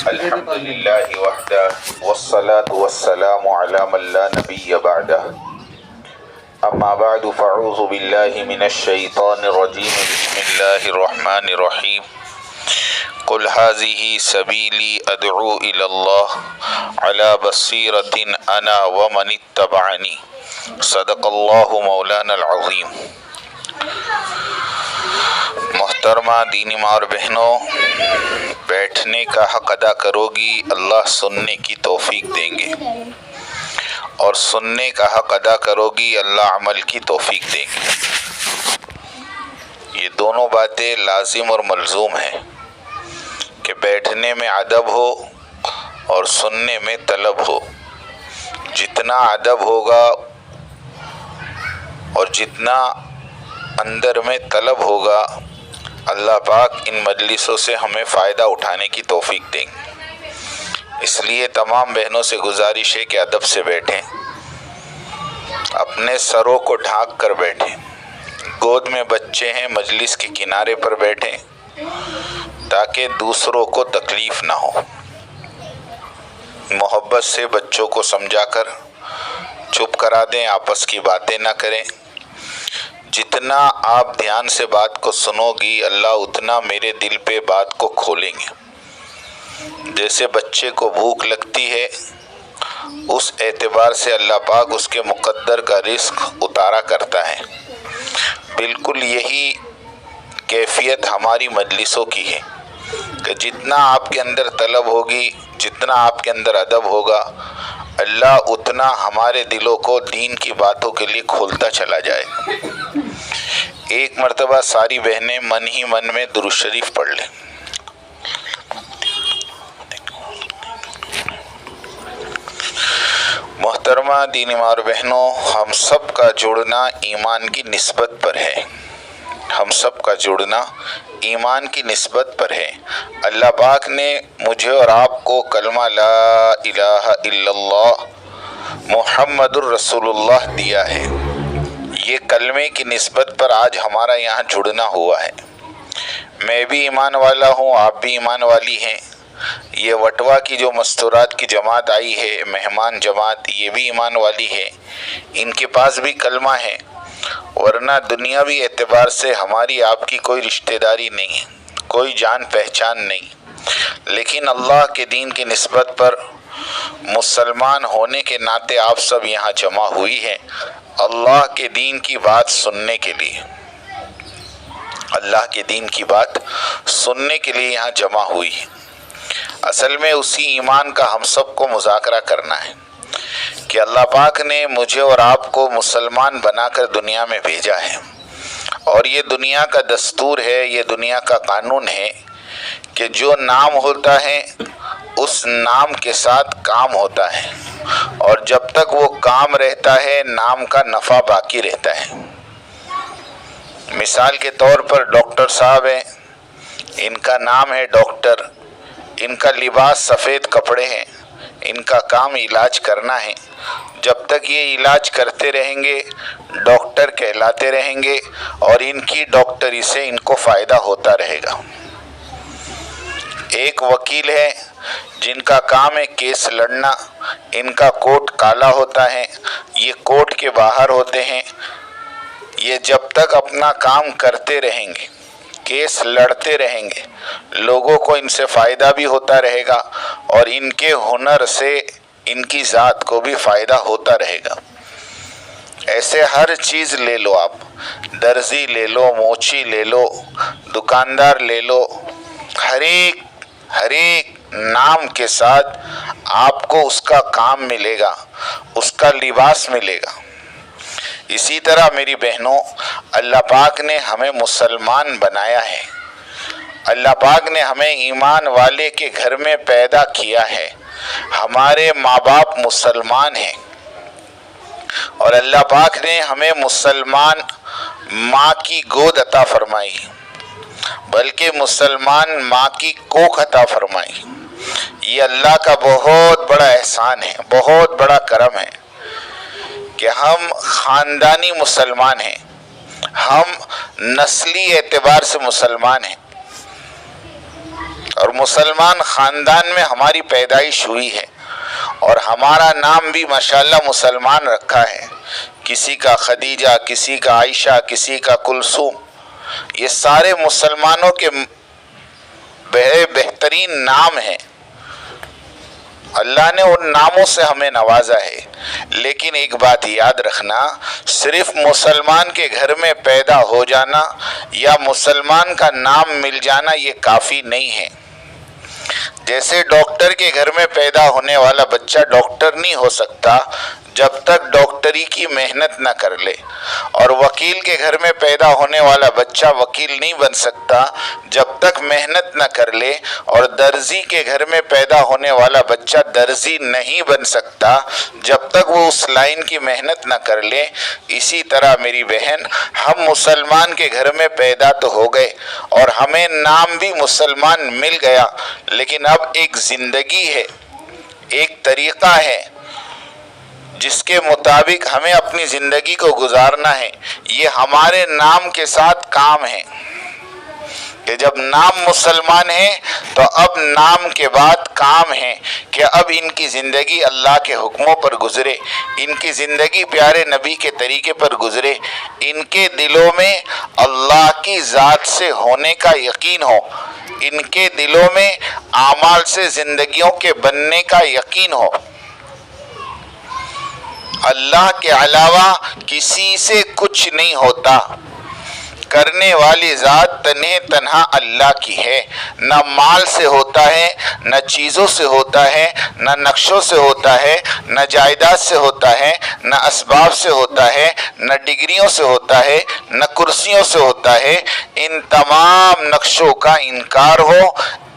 الحمدللہ وحدہ والصلاة والسلام علی من لا نبی بعدہ اما بعد فاعوذ باللہ من الشیطان الرجیم بسم اللہ الرحمن الرحیم قل هذه سبیلی ادعو الی اللہ علی بصیرۃ انا ومن اتبعنی صدق اللہ مولانا العظیم۔ محترمہ دینی ماں اور بہنوں، بیٹھنے کا حق ادا کرو گی، اللہ سننے کی توفیق دیں گے، اور سننے کا حق ادا کرو گی، اللہ عمل کی توفیق دیں گے۔ یہ دونوں باتیں لازم اور ملزوم ہیں کہ بیٹھنے میں ادب ہو اور سننے میں طلب ہو۔ جتنا ادب ہوگا اور جتنا اندر میں طلب ہوگا، اللہ پاک ان مجلسوں سے ہمیں فائدہ اٹھانے کی توفیق دیں گے۔ اس لیے تمام بہنوں سے گزارش ہے کہ ادب سے بیٹھیں، اپنے سروں کو ڈھانک کر بیٹھیں، گود میں بچے ہیں مجلس کے کنارے پر بیٹھیں تاکہ دوسروں کو تکلیف نہ ہو۔ محبت سے بچوں کو سمجھا کر چپ کرا دیں، آپس کی باتیں نہ کریں۔ جتنا آپ دھیان سے بات کو سنو گی، اللہ اتنا میرے دل پہ بات کو کھولیں گے۔ جیسے بچے کو بھوک لگتی ہے، اس اعتبار سے اللہ پاک اس کے مقدر کا رزق اتارا کرتا ہے۔ بالکل یہی کیفیت ہماری مجلسوں کی ہے کہ جتنا آپ کے اندر طلب ہوگی، جتنا آپ کے اندر ادب ہوگا، اللہ اتنا ہمارے دلوں کو دین کی باتوں کے لیے کھولتا چلا جائے۔ ایک مرتبہ ساری بہنیں من ہی من میں درود شریف پڑھ لیں۔ محترمہ دینی ماں اور بہنوں، ہم سب کا جڑنا ایمان کی نسبت پر ہے، ہم سب کا جڑنا ایمان کی نسبت پر ہے۔ اللہ پاک نے مجھے اور آپ کو کلمہ لا الہ الا اللہ محمد الرسول اللہ دیا ہے۔ یہ کلمے کی نسبت پر آج ہمارا یہاں جڑنا ہوا ہے۔ میں بھی ایمان والا ہوں، آپ بھی ایمان والی ہیں۔ یہ وٹوا کی جو مستورات کی جماعت آئی ہے، مہمان جماعت، یہ بھی ایمان والی ہے، ان کے پاس بھی کلمہ ہے، ورنہ دنیاوی اعتبار سے ہماری آپ کی کوئی رشتہ داری نہیں ہے، کوئی جان پہچان نہیں، لیکن اللہ کے دین کی نسبت پر مسلمان ہونے کے ناطے آپ سب یہاں جمع ہوئی ہیں، اللہ کے دین کی بات سننے کے لیے، اللہ کے دین کی بات سننے کے لیے یہاں جمع ہوئی ہے۔ اصل میں اسی ایمان کا ہم سب کو مذاکرہ کرنا ہے کہ اللہ پاک نے مجھے اور آپ کو مسلمان بنا کر دنیا میں بھیجا ہے، اور یہ دنیا کا دستور ہے، یہ دنیا کا قانون ہے کہ جو نام ہوتا ہے اس نام کے ساتھ کام ہوتا ہے، اور جب تک وہ کام رہتا ہے نام کا نفع باقی رہتا ہے۔ مثال کے طور پر ڈاکٹر صاحب ہیں، ان کا نام ہے ڈاکٹر، ان کا لباس سفید کپڑے ہیں، ان کا کام علاج کرنا ہے۔ جب تک یہ علاج کرتے رہیں گے ڈاکٹر کہلاتے رہیں گے، اور ان کی ڈاکٹری سے ان کو فائدہ ہوتا رہے گا۔ ایک وکیل ہے جن کا کام ہے کیس لڑنا، ان کا کوٹ کالا ہوتا ہے، یہ کوٹ کے باہر ہوتے ہیں، یہ جب تک اپنا کام کرتے رہیں گے، کیس لڑتے رہیں گے، لوگوں کو ان سے فائدہ بھی ہوتا رہے گا، اور ان کے ہنر سے ان کی ذات کو بھی فائدہ ہوتا رہے گا۔ ایسے ہر چیز لے لو، آپ درزی لے لو، موچی لے لو، دکاندار لے لو، ہر ایک نام کے ساتھ آپ کو اس کا کام ملے گا، اس کا لباس ملے گا۔ اسی طرح میری بہنوں، اللہ پاک نے ہمیں مسلمان بنایا ہے، اللہ پاک نے ہمیں ایمان والے کے گھر میں پیدا کیا ہے، ہمارے ماں باپ مسلمان ہیں، اور اللہ پاک نے ہمیں مسلمان ماں کی گود عطا فرمائی، بلکہ مسلمان ماں کی کوکھ عطا فرمائی۔ یہ اللہ کا بہت بڑا احسان ہے، بہت بڑا کرم ہے۔ ہم خاندانی مسلمان ہیں، ہم نسلی اعتبار سے مسلمان ہیں، اور مسلمان خاندان میں ہماری پیدائش ہوئی ہے، اور ہمارا نام بھی ماشاءاللہ مسلمان رکھا ہے، کسی کا خدیجہ، کسی کا عائشہ، کسی کا کلثوم، یہ سارے مسلمانوں کے بہترین نام ہیں۔ اللہ نے ان ناموں سے ہمیں نوازا ہے، لیکن ایک بات یاد رکھنا، صرف مسلمان کے گھر میں پیدا ہو جانا یا مسلمان کا نام مل جانا یہ کافی نہیں ہے۔ جیسے ڈاکٹر کے گھر میں پیدا ہونے والا بچہ ڈاکٹر نہیں ہو سکتا جب تک ڈاکٹری کی محنت نہ کر لے، اور وکیل کے گھر میں پیدا ہونے والا بچہ وکیل نہیں بن سکتا جب تک محنت نہ کر لے، اور درزی کے گھر میں پیدا ہونے والا بچہ درزی نہیں بن سکتا جب تک وہ اس لائن کی محنت نہ کر لے۔ اسی طرح میری بہن، ہم مسلمان کے گھر میں پیدا تو ہو گئے اور ہمیں نام بھی مسلمان مل گیا، لیکن اب ایک زندگی ہے، ایک طریقہ ہے جس کے مطابق ہمیں اپنی زندگی کو گزارنا ہے۔ یہ ہمارے نام کے ساتھ کام ہے کہ جب نام مسلمان ہے تو اب نام کے بعد کام ہے کہ اب ان کی زندگی اللہ کے حکموں پر گزرے، ان کی زندگی پیارے نبی کے طریقے پر گزرے، ان کے دلوں میں اللہ کی ذات سے ہونے کا یقین ہو، ان کے دلوں میں اعمال سے زندگیوں کے بننے کا یقین ہو۔ اللہ کے علاوہ کسی سے کچھ نہیں ہوتا، کرنے والی ذات تنہا اللہ کی ہے، نہ مال سے ہوتا ہے، نہ چیزوں سے ہوتا ہے، نہ نقشوں سے ہوتا ہے، نہ جائیداد سے ہوتا ہے، نہ اسباب سے ہوتا ہے، نہ ڈگریوں سے ہوتا ہے، نہ کرسیوں سے ہوتا ہے۔ ان تمام نقشوں کا انکار ہو،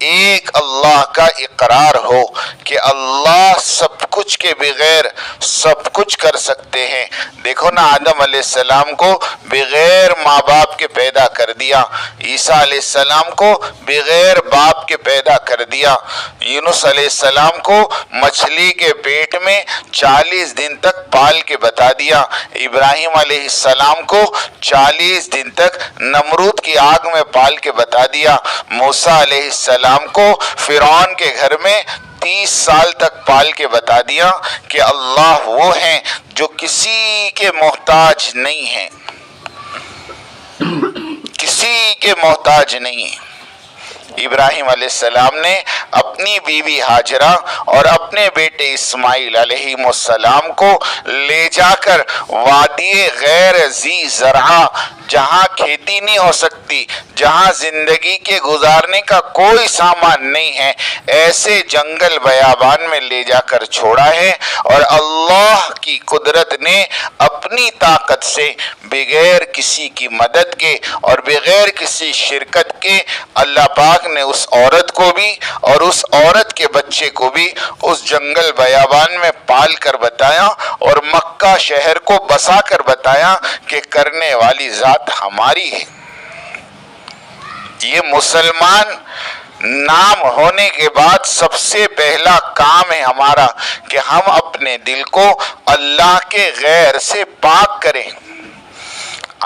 ایک اللہ کا اقرار ہو کہ اللہ سب کچھ کے بغیر سب کچھ کر سکتے ہیں۔ دیکھو نا، آدم علیہ السلام کو بغیر ماں باپ کے پیدا کر دیا، عیسیٰ علیہ السلام کو بغیر باپ کے پیدا کر دیا، یونس علیہ السلام کو مچھلی کے پیٹ میں 40 دن تک پال کے بتا دیا، ابراہیم علیہ السلام کو 40 دن تک نمرود کی آگ میں پال کے بتا دیا، موسیٰ علیہ السلام کو فرعون کے گھر میں 30 سال تک پال کے بتا دیا کہ اللہ وہ ہیں جو کسی کے محتاج نہیں ہیں، کسی کے محتاج نہیں ہیں۔ ابراہیم علیہ السلام نے اپنی بیوی ہاجرہ اور اپنے بیٹے اسماعیل علیہ السلام کو لے جا کر وادی غیر ذی زرع، جہاں کھیتی نہیں ہو سکتی، جہاں زندگی کے گزارنے کا کوئی سامان نہیں ہے، ایسے جنگل بیابان میں لے جا کر چھوڑا ہے، اور اللہ کی قدرت نے اپنی طاقت سے بغیر کسی کی مدد کے اور بغیر کسی شرکت کے اللہ پاک نے اس عورت کو بھی اور اس عورت کے بچے کو بھی اس جنگل بیابان میں پال کر بتایا، اور مکہ شہر کو بسا کر بتایا کہ کرنے والی ذات ہماری ہے۔ یہ مسلمان نام ہونے کے بعد سب سے پہلا کام ہے ہمارا کہ ہم اپنے دل کو اللہ کے غیر سے پاک کریں۔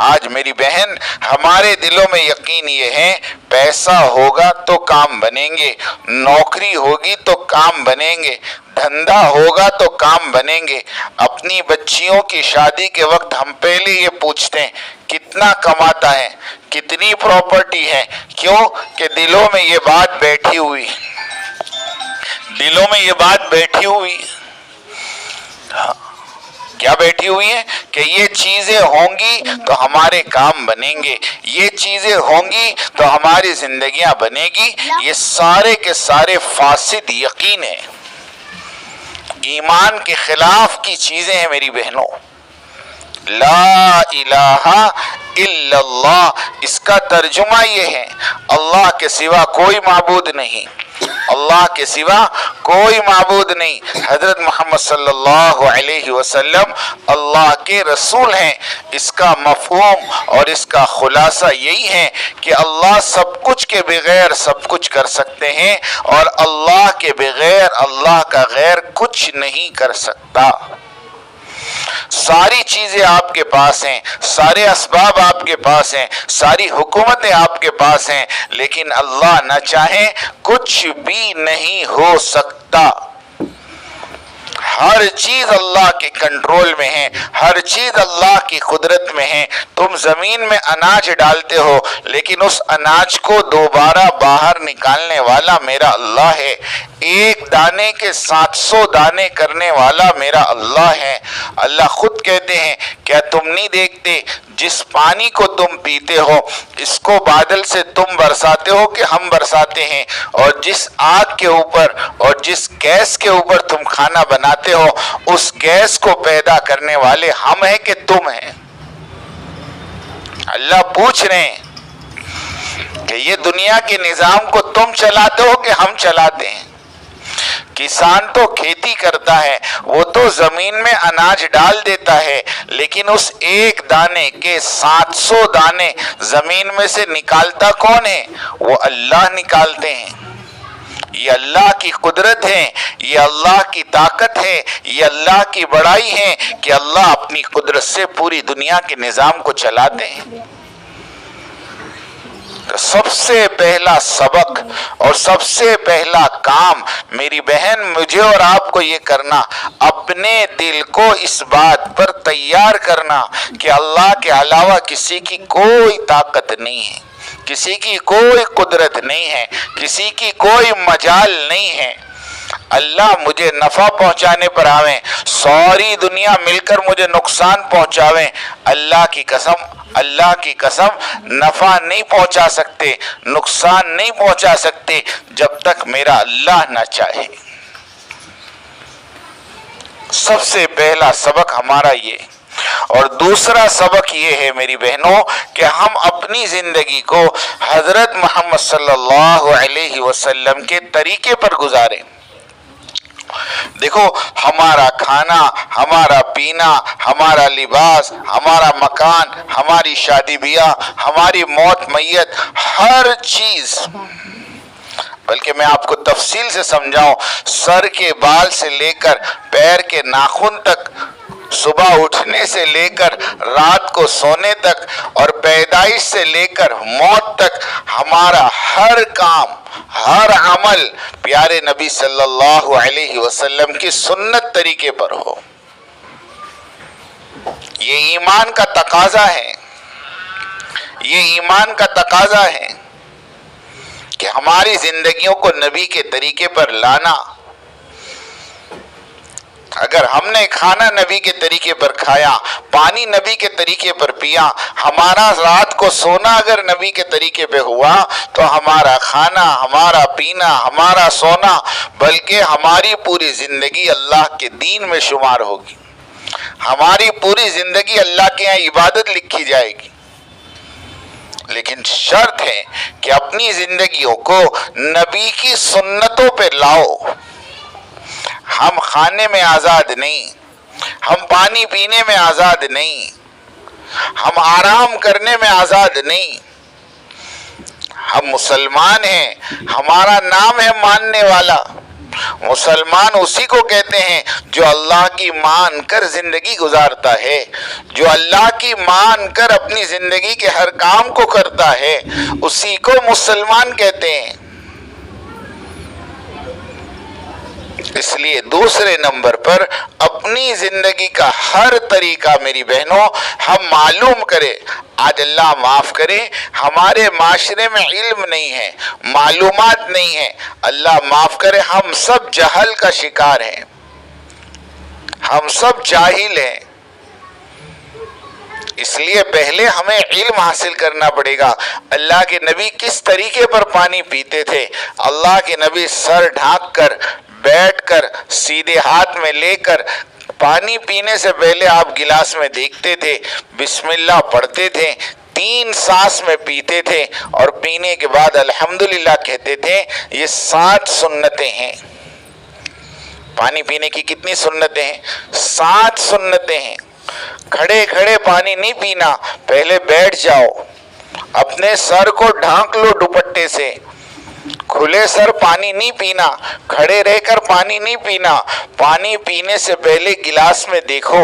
آج میری بہن، ہمارے دلوں میں یقین یہ ہے، پیسہ ہوگا تو کام بنیں گے، نوکری ہوگی تو کام بنیں گے، دھندا ہوگا تو کام بنیں گے۔ اپنی بچیوں کی شادی کے وقت ہم پہلے یہ پوچھتے ہیں کتنا کماتا ہے، کتنی پراپرٹی ہے، کیوں کہ دلوں میں یہ بات بیٹھی ہوئی، دلوں میں یہ بات بیٹھی ہوئی، کیا بیٹھی ہوئی ہے کہ یہ چیزیں ہوں گی تو ہمارے کام بنیں گے، یہ چیزیں ہوں گی تو ہماری زندگیاں بنے گی۔ یہ سارے کے سارے فاسد یقین ہیں، ایمان کے خلاف کی چیزیں ہیں میری بہنوں۔ لا الہ الا اللہ، اس کا ترجمہ یہ ہے اللہ کے سوا کوئی معبود نہیں، اللہ کے سوا کوئی معبود نہیں۔ حضرت محمد صلی اللہ علیہ وسلم اللہ کے رسول ہیں۔ اس کا مفہوم اور اس کا خلاصہ یہی ہے کہ اللہ سب کچھ کے بغیر سب کچھ کر سکتے ہیں، اور اللہ کے بغیر اللہ کا غیر کچھ نہیں کر سکتا۔ ساری چیزیں آپ کے پاس ہیں، سارے اسباب آپ کے پاس ہیں، ساری حکومتیں آپ کے پاس ہیں، لیکن اللہ نہ چاہے کچھ بھی نہیں ہو سکتا۔ ہر چیز اللہ کے کنٹرول میں ہے، ہر چیز اللہ کی قدرت میں ہے۔ تم زمین میں اناج ڈالتے ہو، لیکن اس اناج کو دوبارہ باہر نکالنے والا میرا اللہ ہے۔ ایک دانے کے 700 دانے کرنے والا میرا اللہ ہے۔ اللہ خود کہتے ہیں کیا تم نہیں دیکھتے جس پانی کو تم پیتے ہو اس کو بادل سے تم برساتے ہو کہ ہم برساتے ہیں، اور جس آگ کے اوپر اور جس گیس کے اوپر تم کھانا بناتے ہو اس گیس کو پیدا کرنے والے ہم ہیں کہ تم ہیں؟ اللہ پوچھ رہے ہیں کہ یہ دنیا کے نظام کو تم چلاتے ہو کہ ہم چلاتے ہیں؟ کسان تو کھیتی کرتا ہے، وہ تو زمین میں اناج ڈال دیتا ہے، لیکن اس ایک دانے کے 700 دانے زمین میں سے نکالتا کون ہے؟ وہ اللہ نکالتے ہیں۔ یہ اللہ کی قدرت ہے، یہ اللہ کی طاقت ہے، یہ اللہ کی بڑائی ہے کہ اللہ اپنی قدرت سے پوری دنیا کے نظام کو چلاتے ہیں۔ تو سب سے پہلا سبق اور سب سے پہلا کام میری بہن مجھے اور آپ کو یہ کرنا، اپنے دل کو اس بات پر تیار کرنا کہ اللہ کے علاوہ کسی کی کوئی طاقت نہیں ہے، کسی کی کوئی قدرت نہیں ہے، کسی کی کوئی مجال نہیں ہے۔ اللہ مجھے نفع پہنچانے پر آویں، ساری دنیا مل کر مجھے نقصان پہنچاویں، اللہ کی قسم نفع نہیں پہنچا سکتے، نقصان نہیں پہنچا سکتے جب تک میرا اللہ نہ چاہے۔ سب سے پہلا سبق ہمارا یہ، اور دوسرا سبق یہ ہے میری بہنوں کہ ہم اپنی زندگی کو حضرت محمد صلی اللہ علیہ وسلم کے طریقے پر گزاریں۔ دیکھو، ہمارا کھانا، ہمارا پینا، ہمارا لباس، ہمارا مکان، ہماری شادی بیاہ، ہماری موت میت، ہر چیز، بلکہ میں آپ کو تفصیل سے سمجھاؤں، سر کے بال سے لے کر پیر کے ناخن تک، صبح اٹھنے سے لے کر رات کو سونے تک، اور پیدائش سے لے کر موت تک، ہمارا ہر کام، ہر عمل پیارے نبی صلی اللہ علیہ وسلم کی سنت طریقے پر ہو۔ یہ ایمان کا تقاضا ہے، یہ ایمان کا تقاضا ہے کہ ہماری زندگیوں کو نبی کے طریقے پر لانا۔ اگر ہم نے کھانا نبی کے طریقے پر کھایا، پانی نبی کے طریقے پر پیا، ہمارا رات کو سونا اگر نبی کے طریقے پہ ہوا، تو ہمارا کھانا، ہمارا پینا، ہمارا سونا، بلکہ ہماری پوری زندگی اللہ کے دین میں شمار ہوگی، ہماری پوری زندگی اللہ کے یہاں عبادت لکھی جائے گی۔ لیکن شرط ہے کہ اپنی زندگیوں کو نبی کی سنتوں پہ لاؤ۔ ہم کھانے میں آزاد نہیں، ہم پانی پینے میں آزاد نہیں، ہم آرام کرنے میں آزاد نہیں۔ ہم مسلمان ہیں، ہمارا نام ہے ماننے والا۔ مسلمان اسی کو کہتے ہیں جو اللہ کی مان کر زندگی گزارتا ہے، جو اللہ کی مان کر اپنی زندگی کے ہر کام کو کرتا ہے، اسی کو مسلمان کہتے ہیں۔ اس لیے دوسرے نمبر پر اپنی زندگی کا ہر طریقہ میری بہنوں ہم معلوم کریں۔ آج اللہ معاف کرے، ہمارے معاشرے میں علم نہیں ہے، معلومات نہیں ہے، اللہ معاف کرے، ہم سب جہل کا شکار ہیں، ہم سب جاہل ہیں۔ اس لیے پہلے ہمیں علم حاصل کرنا پڑے گا۔ اللہ کے نبی کس طریقے پر پانی پیتے تھے؟ اللہ کے نبی سر ڈھانک کر، بیٹھ کر، سیدھے ہاتھ میں لے کر، پانی پینے سے پہلے آپ گلاس میں دیکھتے تھے، بسم اللہ پڑھتے تھے، 3 سانس میں پیتے تھے، اور پینے کے بعد الحمدللہ کہتے تھے۔ یہ 7 سنتیں ہیں۔ پانی پینے کی کتنی سنتیں ہیں؟ 7 سنتیں ہیں۔ کھڑے کھڑے پانی نہیں پینا، پہلے بیٹھ جاؤ، اپنے سر کو ڈھانک لو دوپٹے سے۔ کھلے سر پانی نہیں پینا، کھڑے رہ کر پانی نہیں پینا۔ پانی پینے سے پہلے گلاس میں دیکھو،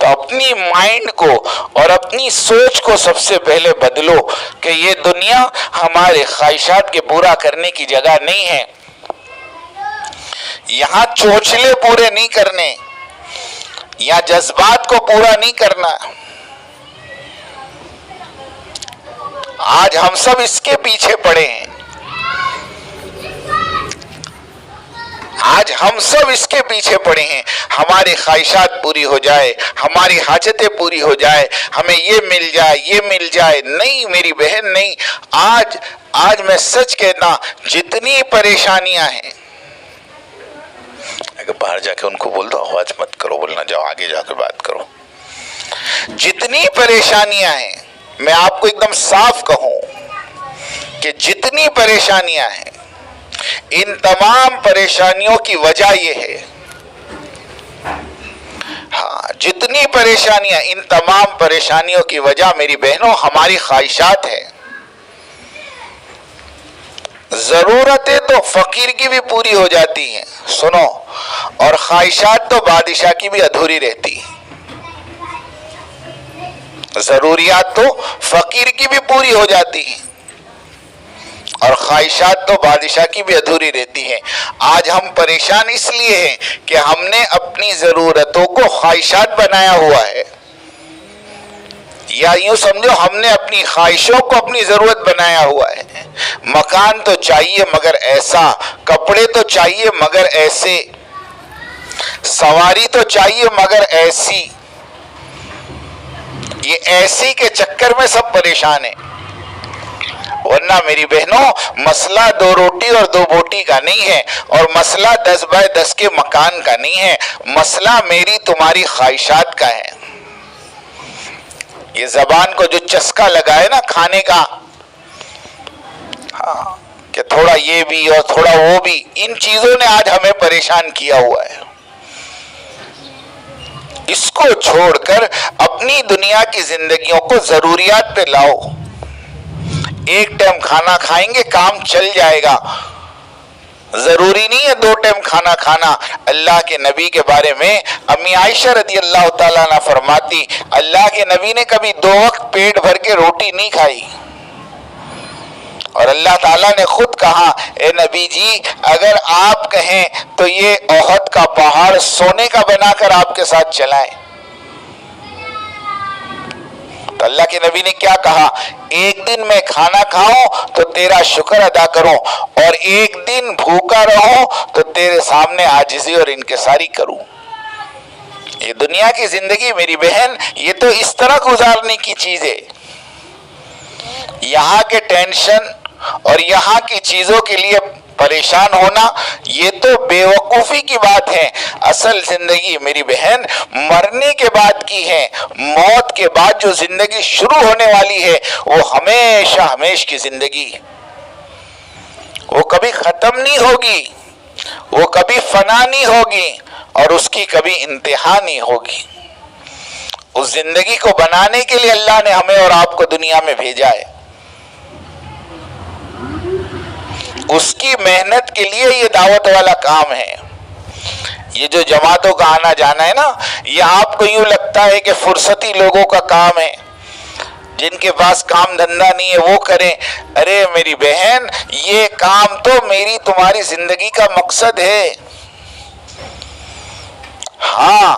تو اپنی مائنڈ کو اور اپنی سوچ کو سب سے پہلے بدلو کہ یہ دنیا ہمارے خواہشات کے پورا کرنے کی جگہ نہیں ہے. یہاں چوچلے پورے نہیں کرنے، یہاں جذبات کو پورا نہیں کرنا. آج ہم سب اس کے پیچھے پڑے ہیں، آج ہم سب اس کے پیچھے پڑے ہیں. ہماری خواہشات پوری ہو جائے، ہماری حاجتیں پوری ہو جائے، ہمیں یہ مل جائے یہ مل جائے. نہیں میری بہن نہیں. آج میں سچ کہتا، جتنی پریشانیاں ہیں، اگر باہر جا کے ان کو بول دو آواز مت کرو، بولنا جاؤ آگے جا کے بات کرو. جتنی پریشانیاں ہیں، میں آپ کو ایک دم صاف کہوں کہ جتنی پریشانیاں ہیں، ان تمام پریشانیوں کی وجہ یہ ہے، جتنی پریشانیاں، ان تمام پریشانیوں کی وجہ میری بہنوں ہماری خواہشات ہیں. ضرورتیں تو فقیر کی بھی پوری ہو جاتی ہیں، سنو، اور خواہشات تو بادشاہ کی بھی ادھوری رہتی ہیں. ضروریات تو فقیر کی بھی پوری ہو جاتی ہیں اور خواہشات تو بادشاہ کی بھی ادھوری رہتی ہیں. آج ہم پریشان اس لیے ہیں کہ ہم نے اپنی ضرورتوں کو خواہشات بنایا ہوا ہے، یا یوں سمجھو ہم نے اپنی خواہشوں کو اپنی ضرورت بنایا ہوا ہے. مکان تو چاہیے مگر ایسا، کپڑے تو چاہیے مگر ایسے، سواری تو چاہیے مگر ایسی. یہ ایسی کے چکر میں سب پریشان ہیں. ورنہ میری بہنوں مسئلہ 2 روٹی اور 2 بوٹی کا نہیں ہے، اور مسئلہ 10 بائی 10 کے مکان کا نہیں ہے. مسئلہ میری تمہاری خواہشات کا ہے. یہ زبان کو جو چسکا لگا ہے نا کھانے کا، کہ تھوڑا یہ بھی اور تھوڑا وہ بھی، ان چیزوں نے آج ہمیں پریشان کیا ہوا ہے. اس کو چھوڑ کر اپنی دنیا کی زندگیوں کو ضروریات پہ لاؤ. ایک ٹائم کھانا کھائیں گے کام چل جائے گا، ضروری نہیں ہے 2 ٹائم کھانا کھانا. اللہ کے نبی کے بارے میں امی عائشہ رضی اللہ تعالیٰ عنہ فرماتی، اللہ کے نبی نے کبھی 2 وقت پیٹ بھر کے روٹی نہیں کھائی. اور اللہ تعالیٰ نے خود کہا، اے نبی جی اگر آپ کہیں تو یہ احد کا پہاڑ سونے کا بنا کر آپ کے ساتھ چلائیں. تو اللہ کے نبی نے کیا کہا، ایک دن میں کھانا کھاؤں تو تیرا شکر ادا کروں، اور ایک دن بھوکا رہوں تو تیرے سامنے عاجزی اور انکساری کروں. یہ دنیا کی زندگی میری بہن یہ تو اس طرح گزارنے کی چیز ہے. یہاں کے ٹینشن اور یہاں کی چیزوں کے لیے پریشان ہونا یہ تو بے وقوفی کی بات ہے. اصل زندگی میری بہن مرنے کے بعد کی ہے. موت کے بعد جو زندگی شروع ہونے والی ہے وہ ہمیشہ ہمیش کی زندگی ہے. وہ کبھی ختم نہیں ہوگی، وہ کبھی فنا نہیں ہوگی، اور اس کی کبھی انتہا نہیں ہوگی. اس زندگی کو بنانے کے لیے اللہ نے ہمیں اور آپ کو دنیا میں بھیجا ہے. اس کی محنت کے لیے یہ دعوت والا کام ہے. یہ جو جماعتوں کا آنا جانا ہے نا، یہ آپ کو یوں لگتا ہے کہ فرصتی لوگوں کا کام ہے، جن کے پاس کام دھندہ نہیں ہے وہ کریں. ارے میری بہن یہ کام تو میری تمہاری زندگی کا مقصد ہے. ہاں،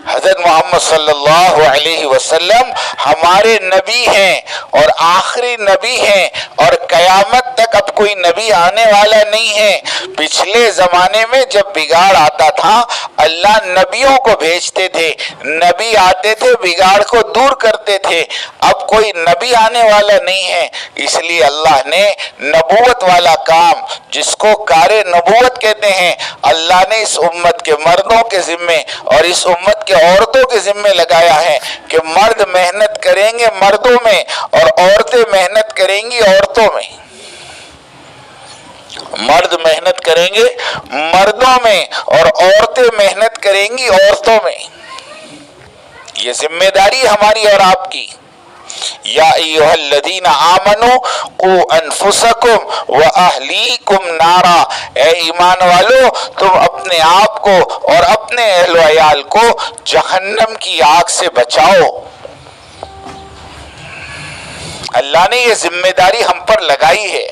حضرت محمد صلی اللہ علیہ وسلم ہمارے نبی ہیں اور آخری نبی ہیں، اور قیامت تک اب کوئی نبی آنے والا نہیں ہے. پچھلے زمانے میں جب بگاڑ آتا تھا اللہ نبیوں کو بھیجتے تھے، نبی آتے تھے بگاڑ کو دور کرتے تھے. اب کوئی نبی آنے والا نہیں ہے، اس لیے اللہ نے نبوت والا کام جس کو کار نبوت کہتے ہیں اللہ نے اس امت کے مردوں کے ذمے اور اس امت کے عورتوں کے ذمے لگایا ہے کہ مرد محنت کریں گے مردوں میں اور عورتیں محنت کریں گی عورتوں میں. مرد محنت کریں گے مردوں میں اور عورتیں محنت کریں گی عورتوں میں. یہ ذمہ داری ہماری اور آپ کی. یا ایھا الذین آمنوا قوا انفسکم واہلیکم نارا، اے ایمان والو تم اپنے آپ کو اور اپنے اہل و عیال کو جہنم کی آگ سے بچاؤ۔ اللہ نے یہ ذمہ داری ہم پر لگائی ہے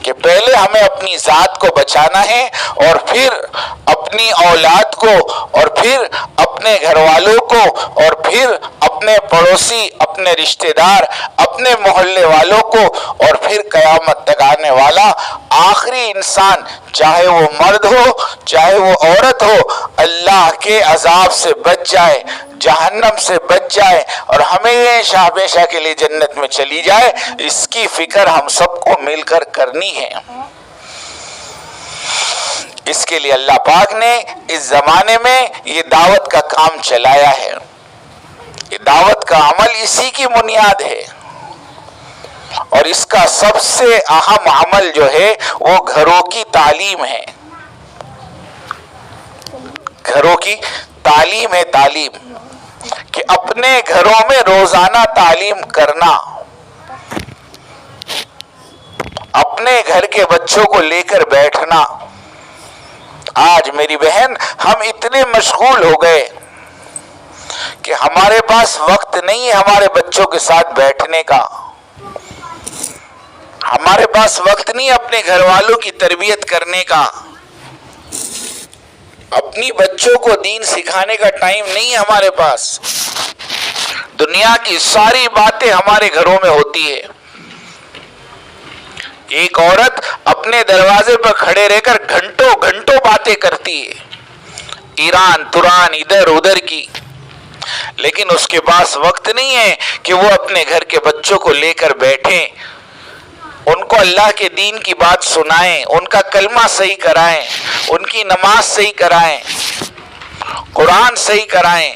کہ پہلے ہمیں اپنی ذات کو بچانا ہے، اور پھر اپنی اولاد کو، اور پھر اپنے گھر والوں کو، اور پھر اپنے پڑوسی، اپنے رشتہ دار، اپنے محلے والوں کو، اور پھر قیامت تک آنے والا آخری انسان، چاہے وہ مرد ہو چاہے وہ عورت ہو، اللہ کے عذاب سے بچ جائے، جہنم سے بچ جائے، اور ہمیشہ ہمیشہ کے لیے جنت میں چلی جائے۔ اس کی فکر ہم سب کو مل کر کرنی ہے۔ اس کے لیے اللہ پاک نے اس زمانے میں یہ دعوت کا کام چلایا ہے۔ یہ دعوت کا عمل اسی کی بنیاد ہے، اور اس کا سب سے اہم عمل جو ہے وہ گھروں کی تعلیم ہے۔ گھروں کی تعلیم ہے، تعلیم کہ اپنے گھروں میں روزانہ تعلیم کرنا، اپنے گھر کے بچوں کو لے کر بیٹھنا۔ آج میری بہن ہم اتنے مشغول ہو گئے کہ ہمارے پاس وقت نہیں ہے ہمارے بچوں کے ساتھ بیٹھنے کا، ہمارے پاس وقت نہیں اپنے گھر والوں کی تربیت کرنے کا، اپنی بچوں کو دین سکھانے کا ٹائم نہیں ہے ہمارے پاس۔ دنیا کی ساری باتیں ہمارے گھروں میں ہوتی ہے۔ ایک عورت اپنے دروازے پر کھڑے رہ کر گھنٹوں گھنٹوں باتیں کرتی ہے، ایران توران ادھر ادھر کی، لیکن اس کے پاس وقت نہیں ہے کہ وہ اپنے گھر کے بچوں کو لے کر بیٹھیں، ان کو اللہ کے دین کی بات سنائیں، ان کا کلمہ صحیح کرائیں، ان کی نماز صحیح کرائیں، قرآن صحیح کرائیں۔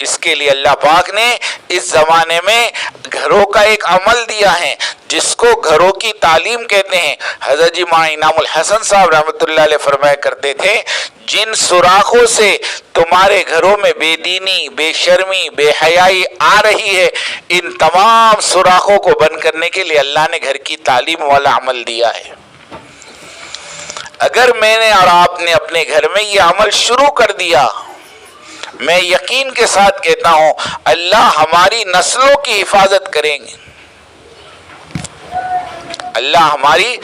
اس کے لیے اللہ پاک نے اس زمانے میں گھروں کا ایک عمل دیا ہے جس کو گھروں کی تعلیم کہتے ہیں۔ حضرت جی مولانا انعام الحسن صاحب رحمۃ اللہ علیہ فرمایا کرتے تھے، جن سوراخوں سے تمہارے گھروں میں بے دینی، بے شرمی، بے حیائی آ رہی ہے، ان تمام سوراخوں کو بند کرنے کے لیے اللہ نے گھر کی تعلیم والا عمل دیا ہے۔ اگر میں نے اور آپ نے اپنے گھر میں یہ عمل شروع کر دیا، میں یقین کے ساتھ کہتا ہوں اللہ ہماری نسلوں کی حفاظت کریں گے، اللہ ہماری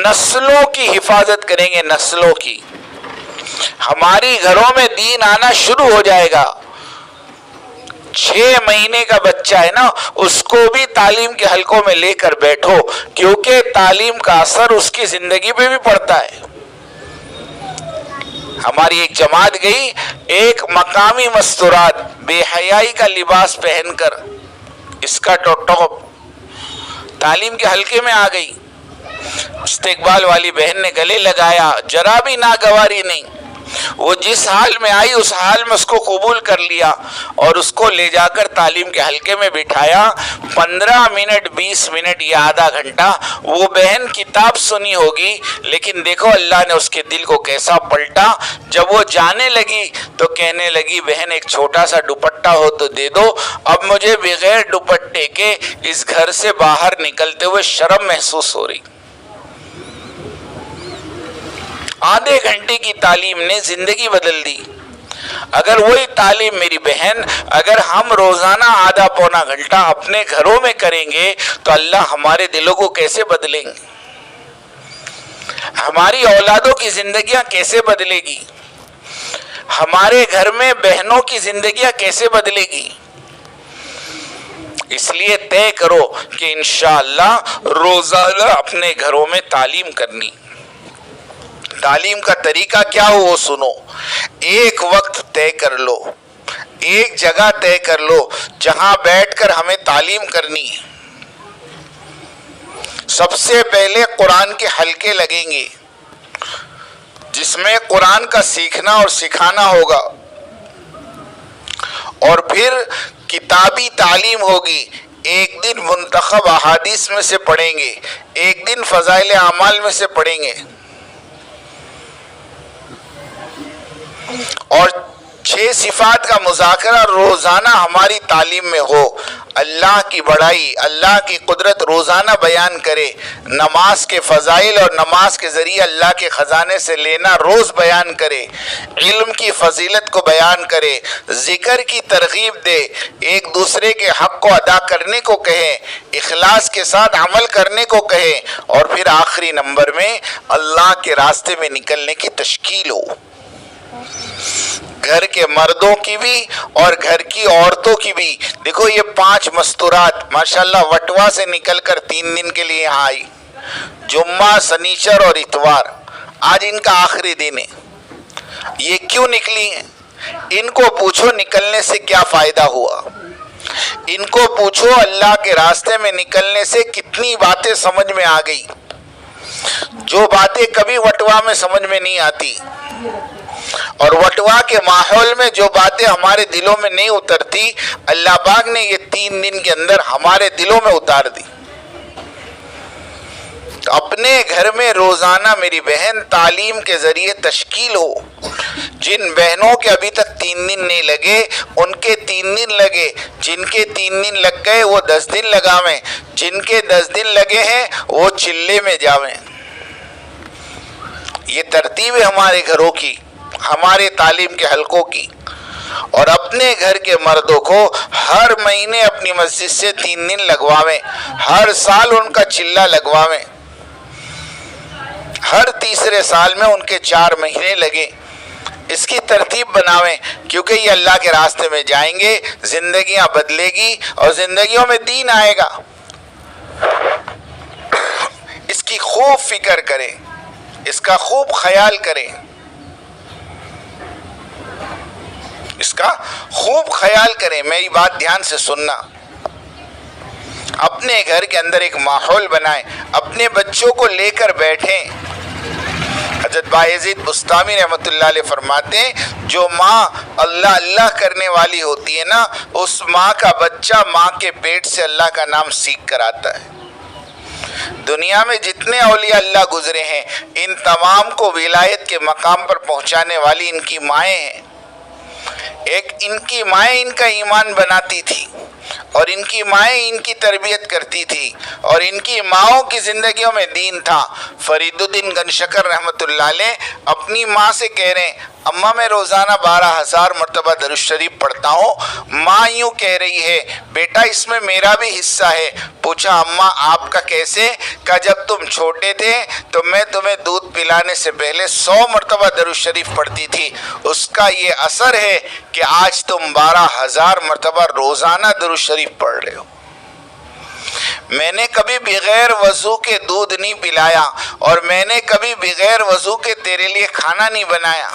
نسلوں کی حفاظت کریں گے، نسلوں کی۔ ہماری گھروں میں دین آنا شروع ہو جائے گا۔ 6 مہینے کا بچہ ہے نا، اس کو بھی تعلیم کے حلقوں میں لے کر بیٹھو، کیونکہ تعلیم کا اثر اس کی زندگی پہ بھی پڑتا ہے۔ ہماری ایک جماعت گئی، ایک مقامی مستورات بے حیائی کا لباس پہن کر، اسکرٹ اور ٹاپ، تعلیم کے حلقے میں آ گئی۔ استقبال والی بہن نے گلے لگایا، ذرا بھی ناگواری نہیں، وہ جس حال میں آئی اس حال میں اس کو قبول کر لیا اور اس کو لے جا کر تعلیم کے حلقے میں بٹھایا۔ 15 منٹ 20 منٹ یا آدھا گھنٹہ وہ بہن کتاب سنی ہوگی، لیکن دیکھو اللہ نے اس کے دل کو کیسا پلٹا۔ جب وہ جانے لگی تو کہنے لگی، بہن ایک چھوٹا سا دوپٹہ ہو تو دے دو، اب مجھے بغیر دوپٹے کے اس گھر سے باہر نکلتے ہوئے شرم محسوس ہو رہی۔ آدھے گھنٹے کی تعلیم نے زندگی بدل دی۔ اگر وہی تعلیم میری بہن اگر ہم روزانہ آدھا پونا گھنٹہ اپنے گھروں میں کریں گے تو اللہ ہمارے دلوں کو کیسے بدلیں گے، ہماری اولادوں کی زندگیاں کیسے بدلے گی، ہمارے گھر میں بہنوں کی زندگیاں کیسے بدلے گی۔ اس لیے طے کرو کہ انشاءاللہ روزانہ اپنے گھروں میں تعلیم کرنی۔ تعلیم کا طریقہ کیا ہو وہ سنو، ایک وقت طے کر لو، ایک جگہ طے کر لو جہاں بیٹھ کر ہمیں تعلیم کرنی ہے۔ سب سے پہلے قرآن کے حلقے لگیں گے جس میں قرآن کا سیکھنا اور سکھانا ہوگا، اور پھر کتابی تعلیم ہوگی۔ ایک دن منتخب احادیث میں سے پڑھیں گے، ایک دن فضائل اعمال میں سے پڑھیں گے، اور 6 صفات کا مذاکرہ روزانہ ہماری تعلیم میں ہو، اللہ کی بڑائی، اللہ کی قدرت روزانہ بیان کرے، نماز کے فضائل اور نماز کے ذریعے اللہ کے خزانے سے لینا روز بیان کرے، علم کی فضیلت کو بیان کرے، ذکر کی ترغیب دے، ایک دوسرے کے حق کو ادا کرنے کو کہے، اخلاص کے ساتھ عمل کرنے کو کہے، اور پھر آخری نمبر میں اللہ کے راستے میں نکلنے کی تشکیل ہو، گھر کے مردوں کی بھی اور گھر کی عورتوں کی بھی۔ دیکھو یہ 5 مستورات ماشاءاللہ وٹوا سے نکل کر 3 دن کے لیے یہاں آئی، جمعہ، سنیچر اور اتوار، آج ان کا آخری دن ہے۔ یہ کیوں نکلی ہیں؟ ان کو پوچھو نکلنے سے کیا فائدہ ہوا، ان کو پوچھو اللہ کے راستے میں نکلنے سے کتنی باتیں سمجھ میں آ گئی، جو باتیں کبھی وٹوا میں سمجھ میں نہیں آتی، اور وٹوا کے ماحول میں جو باتیں ہمارے دلوں میں نہیں اترتی، اللہ پاک نے یہ 3 دن کے اندر ہمارے دلوں میں اتار دی۔ اپنے گھر میں روزانہ میری بہن تعلیم کے ذریعے تشکیل ہو، جن بہنوں کے ابھی تک 3 دن نہیں لگے ان کے 3 دن لگے، جن کے 3 دن لگ گئے وہ 10 دن لگاویں، جن کے 10 دن لگے ہیں وہ چلے میں جاویں۔ یہ ترتیب ہے ہمارے گھروں کی، ہمارے تعلیم کے حلقوں کی۔ اور اپنے گھر کے مردوں کو ہر مہینے اپنی مسجد سے 3 دن لگواویں، ہر سال ان کا چلہ لگواویں، ہر تیسرے سال میں ان کے 4 مہینے لگے، اس کی ترتیب بناویں، کیونکہ یہ اللہ کے راستے میں جائیں گے، زندگیاں بدلے گی اور زندگیوں میں دین آئے گا۔ اس کی خوب فکر کریں، اس کا خوب خیال کریں، اس کا خوب خیال کریں۔ میری بات دھیان سے سننا، اپنے گھر کے اندر ایک ماحول بنائیں، اپنے بچوں کو لے کر بیٹھیں۔ حضرت بایزید بستامی رحمۃ اللہ علیہ فرماتے ہیں جو ماں اللہ اللہ کرنے والی ہوتی ہے نا، اس ماں کا بچہ ماں کے پیٹ سے اللہ کا نام سیکھ کر آتا ہے۔ دنیا میں جتنے اولیاء اللہ گزرے ہیں ان تمام کو ولایت کے مقام پر پہنچانے والی ان کی مائیں ہیں۔ ایک ان کی مائیں ان کا ایمان بناتی تھی، اور ان کی مائیں ان کی تربیت کرتی تھی، اور ان کی ماؤں کی زندگیوں میں دین تھا۔ فرید الدین گنشکر رحمۃ اللہ علیہ اپنی ماں سے کہہ رہے ہیں اماں میں روزانہ 12,000 مرتبہ درود شریف پڑھتا ہوں۔ ماں یوں کہہ رہی ہے بیٹا اس میں میرا بھی حصہ ہے۔ پوچھا اماں آپ کا کیسے؟ کہ جب تم چھوٹے تھے تو میں تمہیں دودھ پلانے سے پہلے 100 مرتبہ درود شریف پڑھتی تھی، اس کا یہ اثر ہے کہ آج تم 12,000 مرتبہ روزانہ درود شریف پڑھ رہے ہو۔ میں نے کبھی بغیر وضو کے دودھ نہیں پلایا، اور میں نے کبھی بغیر وضو کے تیرے لیے کھانا نہیں بنایا۔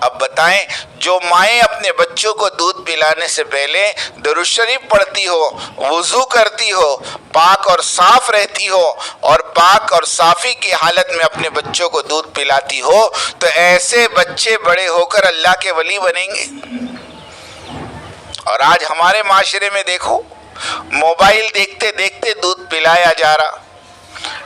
اب بتائیں جو مائیں اپنے بچوں کو دودھ پلانے سے پہلے درود شریف پڑھتی ہو، وضو کرتی ہو، پاک اور صاف رہتی ہو، اور پاک اور صافی کی حالت میں اپنے بچوں کو دودھ پلاتی ہو، تو ایسے بچے بڑے ہو کر اللہ کے ولی بنیں گے۔ اور آج ہمارے معاشرے میں دیکھو موبائل دیکھتے دیکھتے دودھ پلایا جا رہا،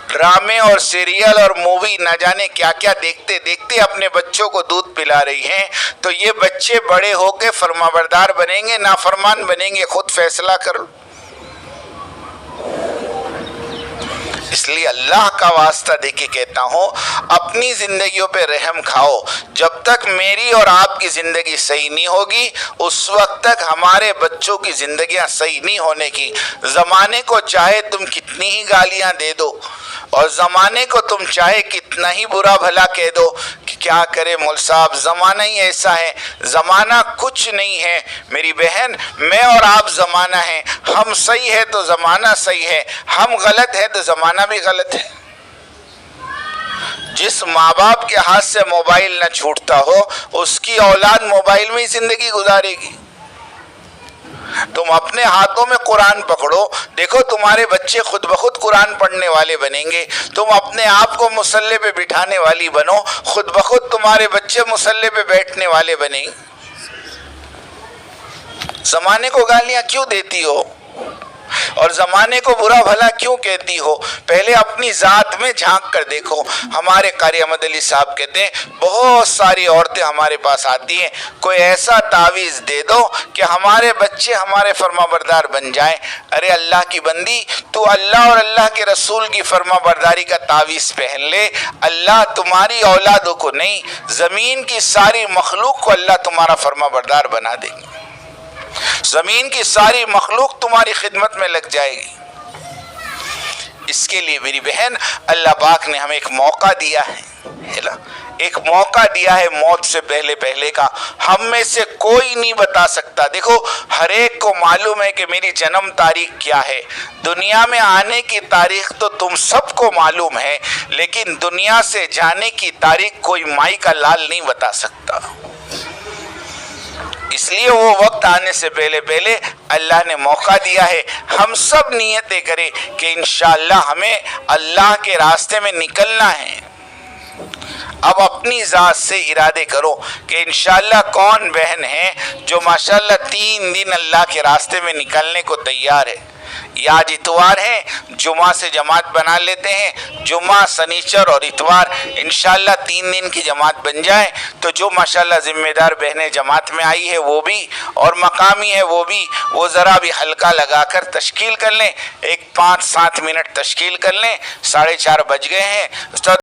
ڈرامے اور سیریل اور مووی نہ جانے کیا کیا دیکھتے دیکھتے اپنے بچوں کو دودھ پلا رہی ہیں، تو یہ بچے بڑے ہو کے فرمانبردار بنیں گے نافرمان بنیں گے؟ خود فیصلہ کرو۔ اس لیے اللہ کا واسطہ دے کے کہتا ہوں اپنی زندگیوں پہ رحم کھاؤ۔ جب تک میری اور آپ کی زندگی صحیح نہیں ہوگی اس وقت تک ہمارے بچوں کی زندگیاں صحیح نہیں ہونے کی۔ زمانے کو چاہے تم کتنی ہی گالیاں دے دو، اور زمانے کو تم چاہے کتنا ہی برا بھلا کہہ دو کہ کیا کرے مول صاحب زمانہ ہی ایسا ہے، زمانہ کچھ نہیں ہے میری بہن، میں اور آپ زمانہ ہیں۔ ہم صحیح ہے تو زمانہ صحیح ہے، ہم غلط ہے تو زمانہ بھی غلط ہے۔ جس ماں باپ کے ہاتھ سے موبائل نہ چھوٹتا ہو اس کی اولاد موبائل میں ہی زندگی گزارے گی۔ تم اپنے ہاتھوں میں قرآن پکڑو، دیکھو تمہارے بچے خود بخود قرآن پڑھنے والے بنیں گے۔ تم اپنے آپ کو مصلی پہ بٹھانے والی بنو، خود بخود تمہارے بچے مصلی پہ بیٹھنے والے بنیں گے۔ زمانے کو گالیاں کیوں دیتی ہو؟ اور زمانے کو برا بھلا کیوں کہتی ہو؟ پہلے اپنی ذات میں جھانک کر دیکھو۔ ہمارے قاری احمد علی صاحب کہتے ہیں بہت ساری عورتیں ہمارے پاس آتی ہیں، کوئی ایسا تعویذ دے دو کہ ہمارے بچے ہمارے فرما بردار بن جائیں۔ ارے اللہ کی بندی، تو اللہ اور اللہ کے رسول کی فرما برداری کا تعویذ پہن لے، اللہ تمہاری اولادوں کو نہیں، زمین کی ساری مخلوق کو اللہ تمہارا فرما بردار بنا دے گی، زمین کی ساری مخلوق تمہاری خدمت میں لگ جائے گی۔ اس کے لیے میری بہن اللہ پاک نے ہمیں ایک موقع دیا ہے، ایک موقع دیا ہے موت سے پہلے کا، ہم میں سے کوئی نہیں بتا سکتا۔ دیکھو ہر ایک کو معلوم ہے کہ میری جنم تاریخ کیا ہے، دنیا میں آنے کی تاریخ تو تم سب کو معلوم ہے، لیکن دنیا سے جانے کی تاریخ کوئی مائی کا لال نہیں بتا سکتا۔ اس لیے وہ وقت آنے سے پہلے اللہ نے موقع دیا ہے، ہم سب نیتیں کریں کہ انشاءاللہ ہمیں اللہ کے راستے میں نکلنا ہے۔ اب اپنی ذات سے ارادے کرو کہ انشاءاللہ کون بہن ہے جو ماشاءاللہ 3 دن اللہ کے راستے میں نکلنے کو تیار ہے۔ یا آج اتوار ہے، جمعہ سے جماعت بنا لیتے ہیں، جمعہ سنیچر اور اتوار انشاءاللہ 3 دن کی جماعت بن جائے تو جو ماشاءاللہ ذمہ دار بہنیں جماعت میں آئی ہے وہ بھی، اور مقامی ہے وہ بھی، وہ ذرا بھی حلقہ لگا کر تشکیل کر لیں، ایک 5-7 منٹ تشکیل کر لیں۔ 4:30 بج گئے ہیں۔